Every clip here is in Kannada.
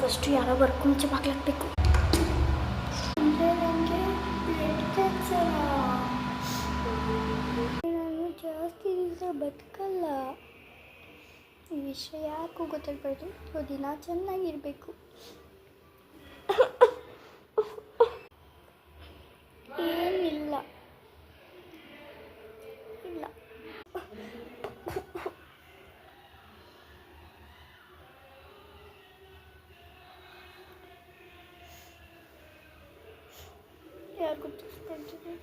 ಫಸ್ಟು ಯಾರೋ ವರ್ಕ್ ಮುಂಚೆ ಬಾಗ್ಲಾಕ್ಬೇಕು. ಅಂದರೆ ನನಗೆ ಬ್ಲಡ್ ಕ್ಯಾನ್ಸರ. ನಾನು ಜಾಸ್ತಿ ದಿವಸ ಬದುಕಲ್ಲ. ಈ ವಿಷಯ ಯಾಕೂ ಗೊತ್ತಾಗಬಾರ್ದು. ದಿನ ಚೆನ್ನಾಗಿರಬೇಕು. ಏನಿಲ್ಲ ಇಲ್ಲ. ಯಾರು ಗೊತ್ತಿಸ್ಕೊಳ್ತೀವಿ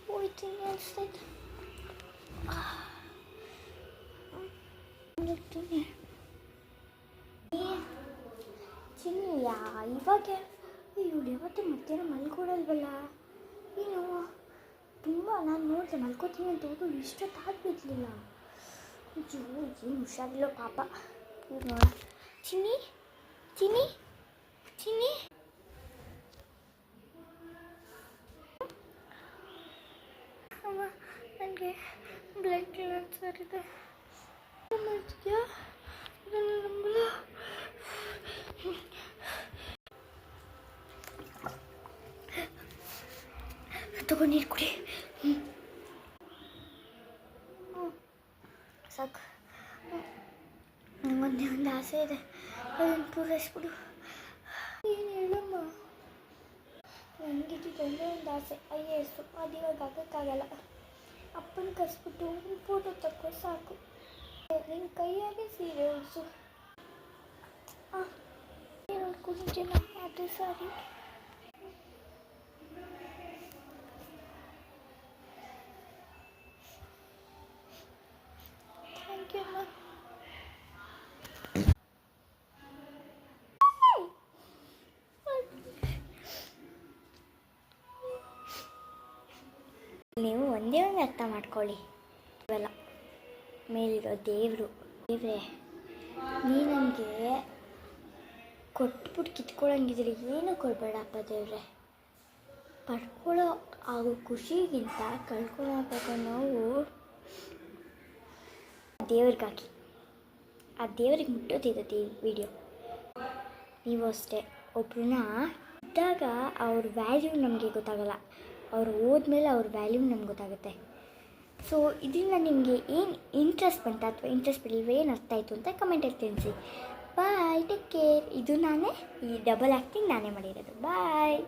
ಹೋಯ್ತೀನಿ ಅನಿಸ್ತೈತೆ. ಚಿನ್ನಿಯ ಇವಾಗ ಇವಳು ಯಾವತ್ತೂ ಮಧ್ಯಾಹ್ನ ಮಲ್ಕೊಡಲ್ವಲ್ಲ. ಏನು ತುಂಬ ನಾನು ನೋಡಿದೆ ಮಲ್ಕೋತೀನಿ ಅಂತ ಹೋಗೋದು ಇಷ್ಟೊತ್ತಾಗಬೇಕಿಲ್ಲ. ಏನು ಹುಷಾರಿಲ್ಲ ಪಾಪ. ನೋಡ ಚಿನ್ನಿ ಚಿನ್ನಿ ಚಿನ್ನಿ ಅಮ್ಮ ನನಗೆ ಬ್ಲಡ್ ಕ್ಯಾನ್ಸರ್ ಇದೆ. ಮಾಡ್ತಿದ್ಯಾ ನಂಬಲ್ಲ. ತಗೊಂಡು ನೀರು ಕುಡಿ. ಸಾಕು. ನನಗೊಂದೇ ಒಂದು ಆಸೆ ಇದೆ, ಅದನ್ನು ಪೂರೈಸ್ಬಿಡು. ಏನು ಹೇಳಮ್ಮ. ನನಗಿದ್ದಂಗೆ ಒಂದು ಆಸೆ IAS. ಅದು ಇವಾಗ ಆಗೋಕ್ಕಾಗಲ್ಲ. ಅಪ್ಪನ ಕರೆಸ್ಬಿಟ್ಟು ಒಂದು ಫೋಟೋ ತಕ್ಕೋ ಸಾಕು. ನಿನ್ನ ಕೈಯಾಗೆ ಸೀರೆ ಉಡಿಸು. ಏನು ಕುಡಿದಿಲ್ಲ ಅದು ಸಾರಿ. ಥ್ಯಾಂಕ್ ಯು ಅಮ್ಮ. ನೀವು ಒಂದೇ ಒಂದು ಅರ್ಥ ಮಾಡ್ಕೊಳ್ಳಿ, ಇವೆಲ್ಲ ಮೇಲಿರೋ ದೇವ್ರೆ ನೀ ನನಗೆ ಕೊಟ್ಬಿಟ್ಟು ಕಿತ್ಕೊಳ್ಳೋಂಗಿದ್ರೆ ಏನು ಕೊಡಬೇಡಪ್ಪ ದೇವ್ರೆ. ಪಡ್ಕೊಳ್ಳೋ ಆಗೋ ಖುಷಿಗಿಂತ ಕಳ್ಕೊಳ್ಳೋ ನೋವು ದೇವ್ರಿಗಾಕಿ. ಆ ದೇವ್ರಿಗೆ ಮುಟ್ಟೋದಿರುತ್ತೆ ಈ ವಿಡಿಯೋ. ನೀವು ಅಷ್ಟೇ ಒಬ್ರನ್ನ ಇದ್ದಾಗ ಅವ್ರ ವ್ಯಾಲ್ಯೂ ನಮಗೆ ಗೊತ್ತಾಗಲ್ಲ, ಅವ್ರು ಹೋದ್ಮೇಲೆ ಅವ್ರ ವ್ಯಾಲ್ಯೂ ನಮ್ಗೆ ಗೊತ್ತಾಗುತ್ತೆ. ಸೊ ಇದರಿಂದ ನಿಮಗೆ ಏನು ಇಂಟ್ರೆಸ್ಟ್ ಬಂತ ಅಥವಾ ಇಂಟ್ರೆಸ್ಟ್ ಬಿಡಲ್ವೇ ಏನು ಅರ್ಥ ಆಯಿತು ಅಂತ ಕಮೆಂಟಲ್ಲಿ ತಿಳಿಸಿ. ಬಾಯ್, ಟೇಕ್ ಕೇರ್. ಇದು ನಾನೇ ಈ ಡಬಲ್ ಆ್ಯಕ್ಟಿಂಗ್ ನಾನೇ ಮಾಡಿರೋದು. ಬಾಯ್.